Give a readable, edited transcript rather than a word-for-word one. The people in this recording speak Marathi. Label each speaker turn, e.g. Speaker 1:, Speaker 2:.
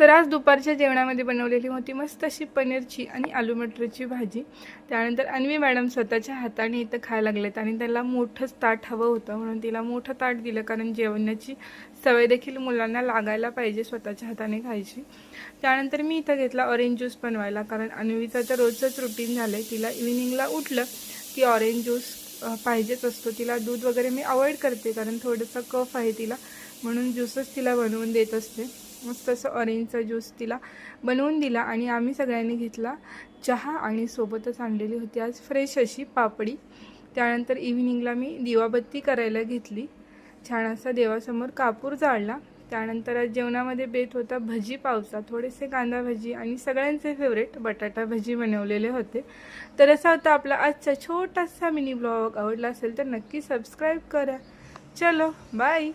Speaker 1: तर आज दुपारच्या जेवणामध्ये बनवलेली होती मस्त अशी पनीरची आणि आलू मटरची भाजी। त्यानंतर अन्वी मॅडम स्वतःच्या हाताने इथं खायला लागलेत आणि त्याला मोठंच ताट हवं होतं म्हणून तिला मोठं ताट दिलं, कारण जेवणाची सवय देखील मुलांना लागायला पाहिजे स्वतःच्या हाताने खायची। त्यानंतर मी इथं घेतला ऑरेंज ज्यूस बनवायला, कारण अन्वीचं तर रोजचंच रुटीन झालं आहे, तिला इव्हिनिंगला उठलं की ऑरेंज ज्यूस पाहिजेच असतो। तिला दूध वगैरे मी अवॉइड करते, कारण थोडंसं कफ आहे तिला, म्हणून ज्यूसच तिला बनवून देत असते। मस्त असं ऑरेंजचा ज्यूस तिला बनवून दिला आणि आम्ही सगळ्यांनी घेतला चहा आणि सोबतच आणलेली होती आज फ्रेश अशी पापडी। त्यानंतर इव्हिनिंगला मी दिवाबत्ती करायला घेतली, छान असा देवासमोर कापूर जाळला। त्यानंतर आज जेवणामध्ये बेत होता भजी पावचा, थोडेसे कांदा भजी आणि सगळ्यांचे फेवरेट बटाटा भजी बनवलेले होते। तर असा होता आपला आजचा छोटासा मिनी ब्लॉग। आवडला असेल तर नक्की सबस्क्राईब करा। चलो बाय।